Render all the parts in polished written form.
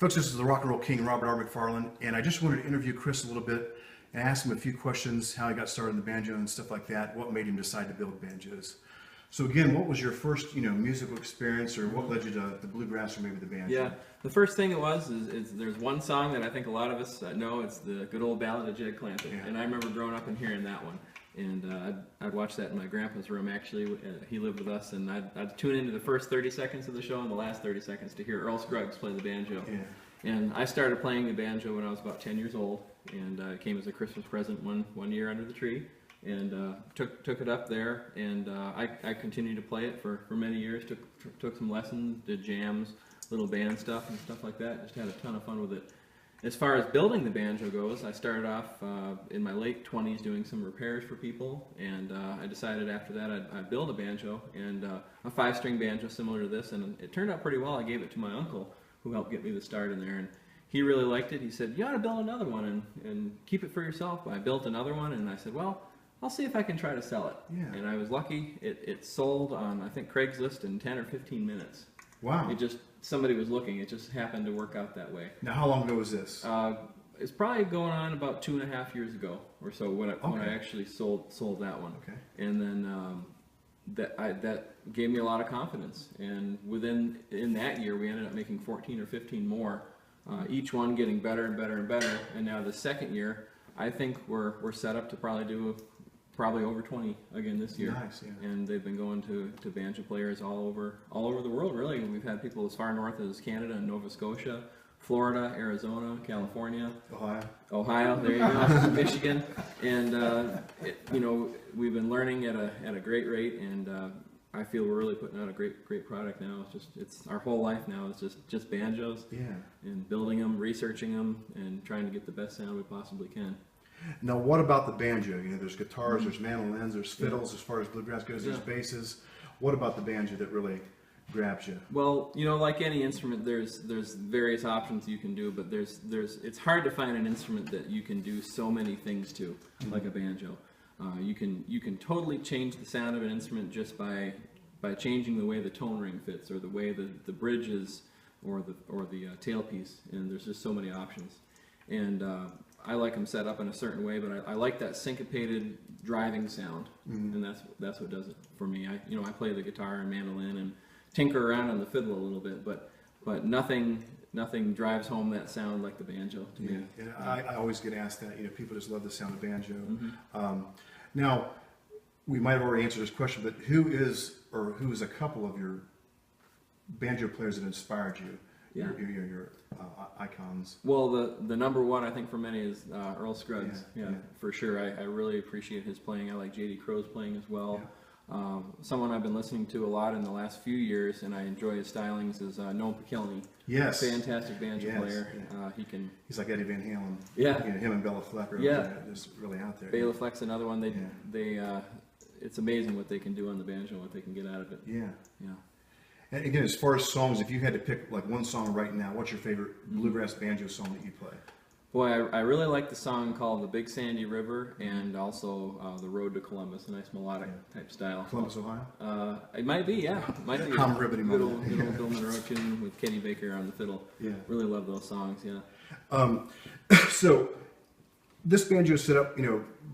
Folks, this is the Rock and Roll King, Robert R. McFarland, and I just wanted to interview Chris a little bit and ask him a few questions, how he got started in the banjo and stuff like that, what made him decide to build banjos. So again, what was your first, musical experience, or what led you to the bluegrass or maybe the banjo? Yeah, the first thing it was is there's one song that I think a lot of us know. It's the good old ballad of Jed Clampett, and I remember growing up and hearing that one. And I'd watch that in my grandpa's room. Actually, he lived with us, and I'd tune into the first 30 seconds of the show and the last 30 seconds to hear Earl Scruggs play the banjo. Yeah. And I started playing the banjo when I was about 10 years old, and it came as a Christmas present one year under the tree, and took it up there, and I continued to play it for many years. Took some lessons, did jams, little band stuff and stuff like that. Just had a ton of fun with it. As far as building the banjo goes, I started off in my late 20s doing some repairs for people, and I decided after that I'd build a banjo, and a 5-string banjo similar to this, and it turned out pretty well. I gave it to my uncle, who helped get me the start in there, and he really liked it. He said, "You ought to build another one and keep it for yourself." I built another one, and I said, "Well, I'll see if I can try to sell it." Yeah. And I was lucky. It sold on, I think, Craigslist in 10 or 15 minutes. Wow. Somebody was looking. It just happened to work out that way. Now, how long ago was this? It's probably going on about 2.5 years ago or so when I actually sold that one. Okay. And then that gave me a lot of confidence. And in that year, we ended up making 14 or 15 more, each one getting better and better and better. And now the second year, I think we're set up to probably do over 20 again this year. Nice, yeah. And they've been going to banjo players all over the world, really. We've had people as far north as Canada and Nova Scotia, Florida, Arizona, California, Ohio. There you go, Michigan, and we've been learning at a great rate, and I feel we're really putting out a great product now. It's our whole life now is just banjos, and building them, researching them, and trying to get the best sound we possibly can. Now, what about the banjo? There's guitars, there's mandolins, there's fiddles. As far as bluegrass goes, there's basses. What about the banjo that really grabs you? Well, like any instrument, there's various options you can do, but it's hard to find an instrument that you can do so many things to, like a banjo. You can totally change the sound of an instrument just by changing the way the tone ring fits, or the way the bridge is, or the tailpiece, and there's just so many options. And I like them set up in a certain way, but I like that syncopated driving sound, and that's what does it for me. I play the guitar and mandolin and tinker around on the fiddle a little bit, but nothing drives home that sound like the banjo to me. Yeah, I always get asked that. People just love the sound of banjo. Now, we might have already answered this question, but who is a couple of your banjo players that inspired you? Yeah. Your icons. Well, the number one, I think, for many is Earl Scruggs. Yeah, for sure. I really appreciate his playing. I like J.D. Crow's playing as well. Yeah. Someone I've been listening to a lot in the last few years, and I enjoy his stylings, is Noam Pikelny. Yes. Fantastic banjo player. Yeah. He's like Eddie Van Halen. Yeah. Him and Bela Fleck are just really out there. Bela Fleck's another one. It's amazing what they can do on the banjo, what they can get out of it. Yeah. Yeah. And again, as far as songs, if you had to pick like one song right now, what's your favorite bluegrass banjo song that you play? Boy, I really like the song called "The Big Sandy River," and also "The Road to Columbus," a nice melodic type style. Columbus, Ohio? It might be, yeah. It might be. I'm riveting good old Bill Monroe tune with Kenny Baker on the fiddle. Yeah. Really love those songs, yeah. So, this banjo is set up,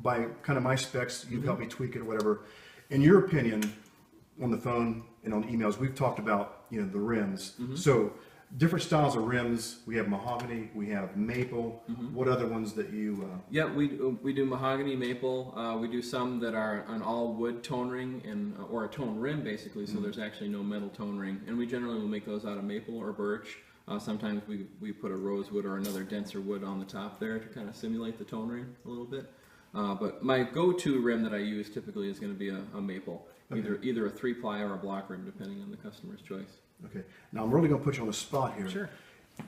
by kind of my specs. You've helped me tweak it or whatever. In your opinion, on the phone and on emails, we've talked about the rims. So different styles of rims. We have mahogany, we have maple. What other ones that you? Yeah, we do mahogany, maple. We do some that are an all wood tone ring or a tone rim basically. So there's actually no metal tone ring, and we generally will make those out of maple or birch. Sometimes we put a rosewood or another denser wood on the top there to kind of simulate the tone ring a little bit. But my go-to rim that I use typically is going to be a maple. Either a 3-ply or a block rim, depending on the customer's choice. Okay. Now I'm really going to put you on the spot here. Sure.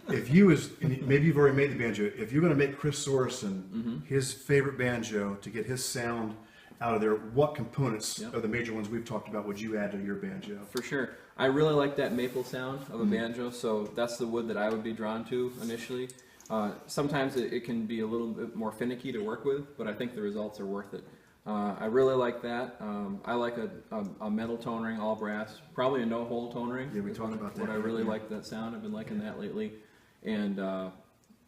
If maybe you've already made the banjo. If you're going to make Chris Sorenson his favorite banjo to get his sound out of there, what components of the major ones we've talked about would you add to your banjo? For sure. I really like that maple sound of a banjo, so that's the wood that I would be drawn to initially. Sometimes it can be a little bit more finicky to work with, but I think the results are worth it. I really like that. I like a metal tone ring, all brass, probably a no-hole tone ring. Yeah, we talked about that. What I really like that sound. I've been liking that lately. And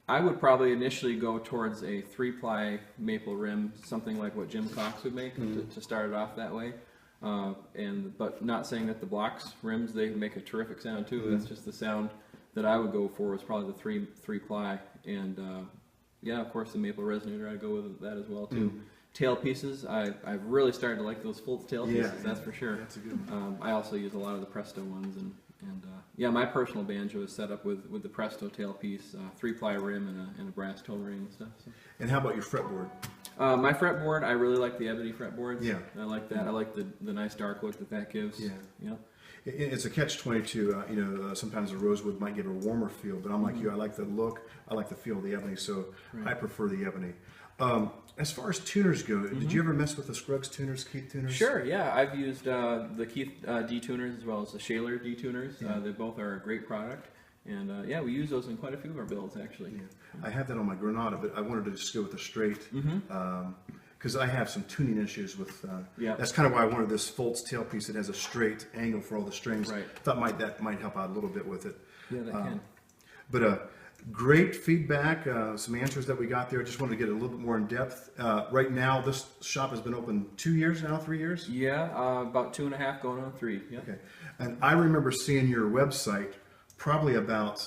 I would probably initially go towards a 3-ply maple rim, something like what Jim Cox would make, to start it off that way. But not saying that the blocks rims, they make a terrific sound too. That's just the sound that I would go for, was probably the 3-ply. And yeah, of course the maple resonator, I'd go with that as well too. Tail pieces, I've really started to like those full tail pieces, that's for sure. That's a good one. I also use a lot of the Presto ones, and yeah, my personal banjo is set up with the Presto tail piece, 3-ply rim, and a brass toe ring and stuff. So. And how about your fretboard? My fretboard, I really like the ebony fretboards. Yeah. I like that. I like the nice dark look that gives. Yeah. Yep. It's a catch-22. Sometimes the rosewood might give a warmer feel, but I'm like you. I like the look. I like the feel of the ebony, so I prefer the ebony. As far as tuners go, did you ever mess with the Scruggs tuners, Keith tuners? Sure, yeah. I've used the Keith D tuners as well as the Shaler D tuners. They both are a great product. And yeah, we use those in quite a few of our builds, actually. Yeah. I have that on my Granada, but I wanted to just go with the straight, because I have some tuning issues with, that's kind of why I wanted this Foltz tailpiece that has a straight angle for all the strings. Right. Thought that might help out a little bit with it. Yeah, that can. But great feedback, some answers that we got there. Just wanted to get a little bit more in depth. Right now, this shop has been open 2 years now, 3 years? Yeah, about 2.5 going on 3. Yeah. Okay. And I remember seeing your website probably about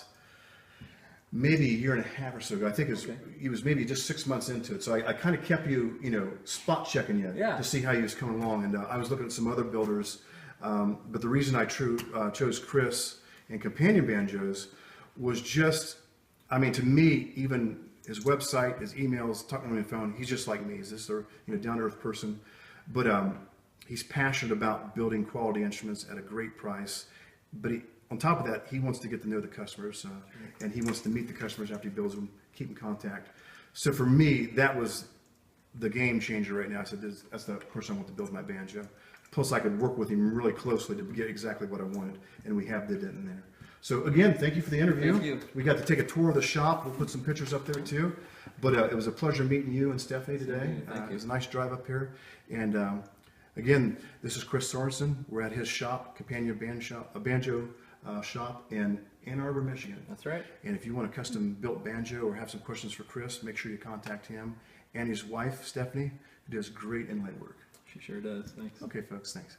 maybe a year and a half or so ago. I think it was maybe just 6 months into it. So I kind of kept you, spot checking you to see how you was coming along. And I was looking at some other builders. But the reason I chose Chris and Companion Banjos was just, to me, even his website, his emails, talking on the phone, he's just like me. He's just a down-to-earth person. But he's passionate about building quality instruments at a great price. But on top of that, he wants to get to know the customers, and he wants to meet the customers after he builds them, keep in contact. So for me, that was the game changer right now. I said, that's the person I want to build my banjo. Plus, I could work with him really closely to get exactly what I wanted, and we have did it in there. So again, thank you for the interview. Thank you. We got to take a tour of the shop. We'll put some pictures up there too. But it was a pleasure meeting you and Stephanie today. Thank you. It was a nice drive up here. And again, this is Chris Sorenson. We're at his shop, Companion Banjo shop in Ann Arbor, Michigan. That's right. And if you want a custom built banjo or have some questions for Chris, make sure you contact him and his wife, Stephanie, who does great inlay work. She sure does. Thanks. Okay, folks, thanks.